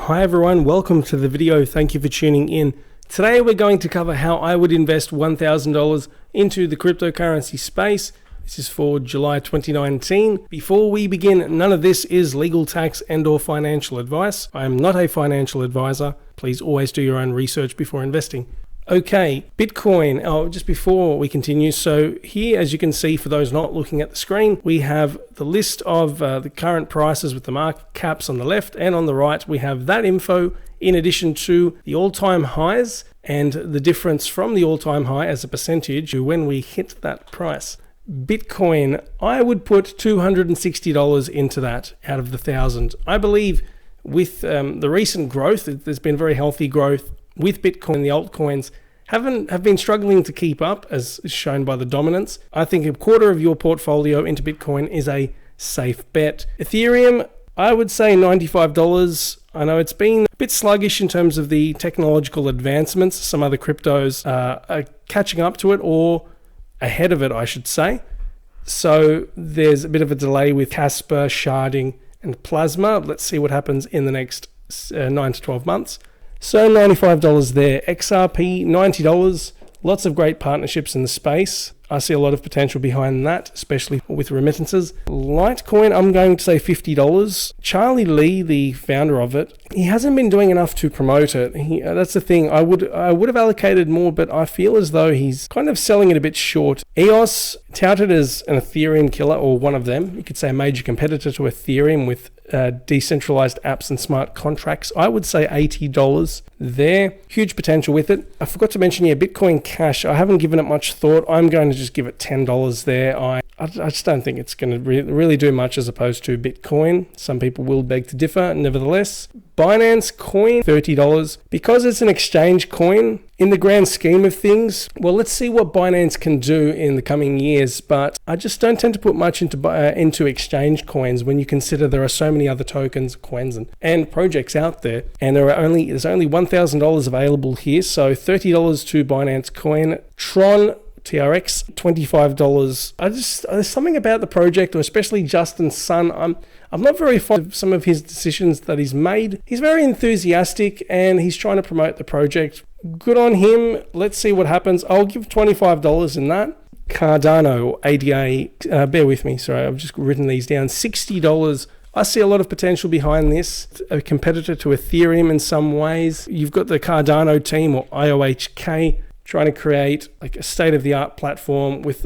Hi everyone, welcome to the video. Thank you for tuning in. Today we're going to cover how I would invest $1,000 into the cryptocurrency space. This is for July 2019. Before we begin, none of this is legal, tax, and/or financial advice. I am not a financial advisor. Please always do your own research before investing. Okay, Bitcoin. Just before we continue, so here, as you can see, for those not looking at the screen, we have the list of the current prices with the market caps on the left, and on the right we have that info in addition to the all-time highs and the difference from the all-time high as a percentage when we hit that price. Bitcoin, I would put $260 into that out of the 1,000. I believe with the recent growth, there's been very healthy growth with Bitcoin. The altcoins have been struggling to keep up, as is shown by the dominance. I think a quarter of your portfolio into Bitcoin is a safe bet. Ethereum, I would say $95. I know it's been a bit sluggish in terms of the technological advancements. Some other cryptos are catching up to it, or ahead of it, I should say. So there's a bit of a delay with Casper, sharding, and Plasma. Let's see what happens in the next 9 to 12 months. So $95 there. XRP, $90. Lots of great partnerships in the space. I see a lot of potential behind that, especially with remittances. Litecoin, I'm going to say $50. Charlie Lee, the founder of it, he hasn't been doing enough to promote it. That's the thing. I would have allocated more, but I feel as though he's kind of selling it a bit short. EOS, touted as an Ethereum killer, or one of them. You could say a major competitor to Ethereum with decentralized apps and smart contracts. I would say $80 there. Huge potential with it. I forgot to mention here, Bitcoin Cash. I haven't given it much thought. I'm going to just give it $10 there. I just don't think it's going to really do much as opposed to Bitcoin. Some people will beg to differ. Nevertheless, Binance Coin, $30. Because it's an exchange coin, in the grand scheme of things, well, let's see what Binance can do in the coming years, but I just don't tend to put much into exchange coins when you consider there are so many other tokens, coins, and projects out there, and there's only $1,000 available here, so $30 to Binance Coin. Tron, TRX, $25. There's something about the project, or especially Justin Sun. I'm not very fond of some of his decisions that he's made. He's very enthusiastic and he's trying to promote the project. Good on him. Let's see what happens. I'll give $25 in that. Cardano, ADA, bear with me, sorry, I've just written these down. $60. I see a lot of potential behind this. A competitor to Ethereum in some ways. You've got the Cardano team, or IOHK, trying to create like a state-of-the-art platform with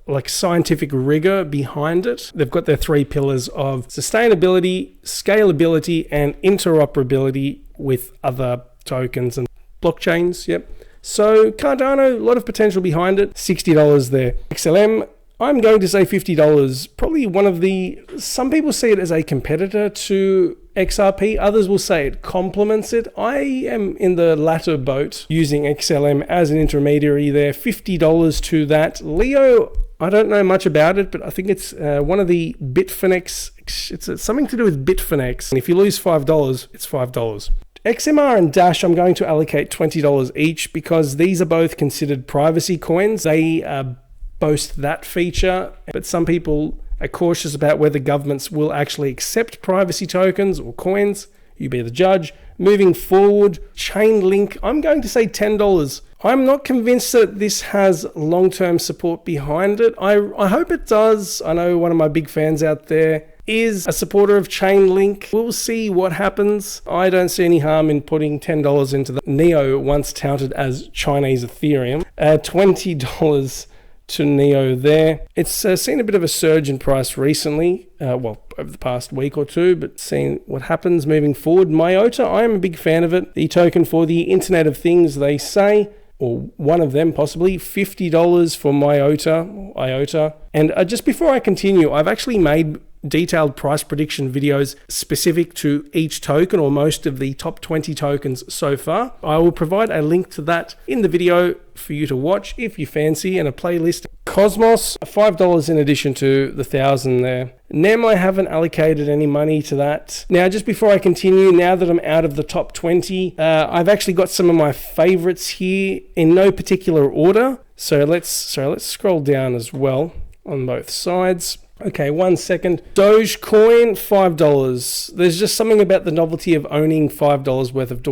like scientific rigor behind it. They've got their 3 pillars of sustainability, scalability, and interoperability with other tokens and blockchains. Yep. So Cardano, a lot of potential behind it. $60 there. XLM, I'm going to say $50. Probably some people see it as a competitor to XRP. Others will say it complements it. I am in the latter boat, using XLM as an intermediary there. $50 to that. Leo, I don't know much about it, but I think it's one of the Bitfinex. It's something to do with Bitfinex. And if you lose $5, it's $5. XMR and Dash, I'm going to allocate $20 each because these are both considered privacy coins. They boast that feature, but some people are cautious about whether governments will actually accept privacy tokens or coins. You be the judge. Moving forward, Chainlink, I'm going to say $10. I'm not convinced that this has long-term support behind it. I hope it does. I know one of my big fans out there is a supporter of Chainlink. We'll see what happens. I don't see any harm in putting $10 into the Neo, once touted as Chinese Ethereum. $20 to Neo there. It's seen a bit of a surge in price recently, over the past week or two, but seeing what happens moving forward. Myota, I am a big fan of it. The token for the Internet of Things, they say, or one of them possibly. $50 for IOTA. And just before I continue, I've actually made detailed price prediction videos specific to each token, or most of the top 20 tokens so far. I will provide a link to that in the video for you to watch if you fancy, and a playlist. Cosmos, $5 in addition to the 1,000 there. NEM, I haven't allocated any money to that. Now, just before I continue, now that I'm out of the top 20, I've actually got some of my favorites here in no particular order. So let's scroll down as well on both sides. Okay, 1 second. Dogecoin, $5. There's just something about the novelty of owning $5 worth of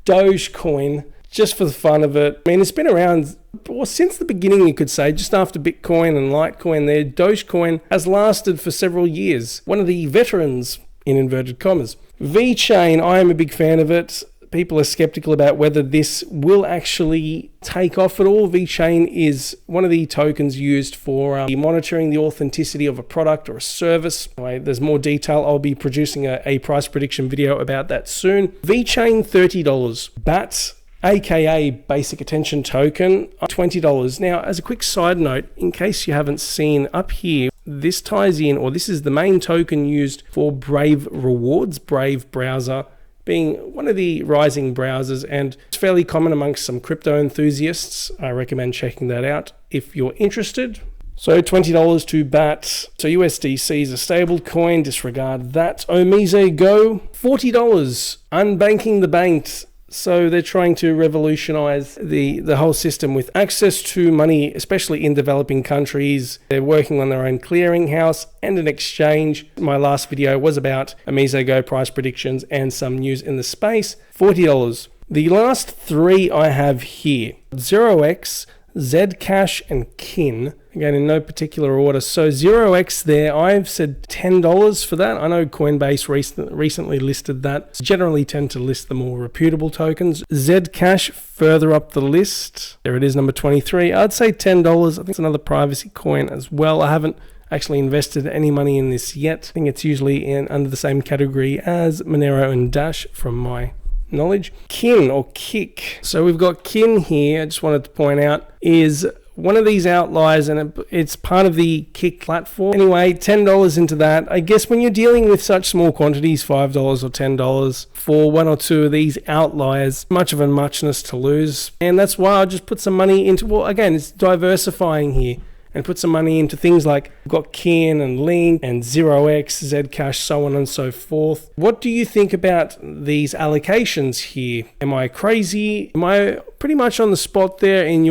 Dogecoin, just for the fun of it. I mean, it's been around since the beginning, you could say, just after Bitcoin and Litecoin there. Dogecoin has lasted for several years. One of the veterans, in inverted commas. VeChain, I am a big fan of it. People are skeptical about whether this will actually take off at all. VeChain is one of the tokens used for monitoring the authenticity of a product or a service. Anyway, there's more detail. I'll be producing a price prediction video about that soon. VeChain, $30. BAT, aka Basic Attention Token, $20. Now, as a quick side note, in case you haven't seen up here, this ties in, or this is the main token used for Brave Rewards, Brave browser, being one of the rising browsers, and it's fairly common amongst some crypto enthusiasts. I recommend checking that out if you're interested. So $20 to BAT. So USDC is a stable coin, disregard that. Omise Go, $40. Unbanking the banked. So they're trying to revolutionize the whole system with access to money, especially in developing countries. They're working on their own clearinghouse and an exchange. My last video was about Omise Go price predictions and some news in the space. $40. The last three I have here: 0x, Zcash, and Kin. Again, in no particular order. So 0x there, I've said $10 for that. I know Coinbase recently listed that. Generally tend to list the more reputable tokens. Zcash further up the list. There it is, number 23. I'd say $10. I think it's another privacy coin as well. I haven't actually invested any money in this yet. I think it's usually under the same category as Monero and Dash from my knowledge. Kin or Kick. So we've got Kin here. I just wanted to point out is one of these outliers, and it's part of the Kick platform. Anyway, $10 into that. I guess when you're dealing with such small quantities, $5 or $10 for one or two of these outliers, much of a muchness to lose. And that's why I'll just put some money into, well, again, it's diversifying here, and put some money into things like we've got Kin and Link and 0x, Zcash, so on and so forth. What do you think about these allocations here? Am I crazy? Am I pretty much on the spot there in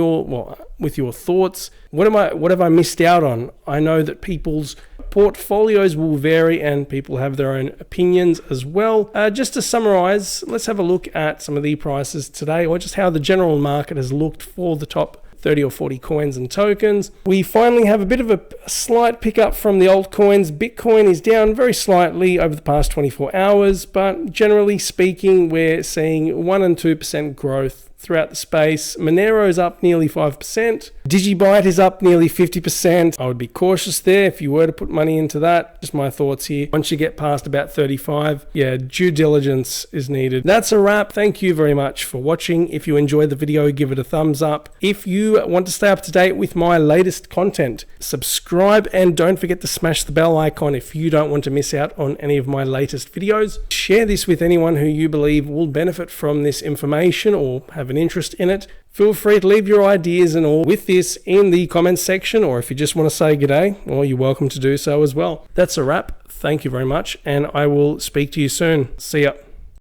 with your thoughts? What have I missed out on? I know that people's portfolios will vary and people have their own opinions as well. Just to summarize, let's have a look at some of the prices today, or just how the general market has looked for the top 30 or 40 coins and tokens. We finally have a bit of a slight pickup from the altcoins. Bitcoin is down very slightly over the past 24 hours, but generally speaking, we're seeing 1 and 2% growth throughout the space. Monero is up nearly 5%. Digibyte is up nearly 50%. I would be cautious there if you were to put money into that. Just my thoughts here. Once you get past about 35, due diligence is needed. That's a wrap. Thank you very much for watching. If you enjoyed the video, give it a thumbs up. If you want to stay up to date with my latest content, subscribe, and don't forget to smash the bell icon if you don't want to miss out on any of my latest videos. Share this with anyone who you believe will benefit from this information or have an interest in it. Feel free to leave your ideas and all with this in the comments section, or if you just want to say g'day, well, you're welcome to do so as well. That's a wrap. Thank you very much, and I will speak to you soon. See ya.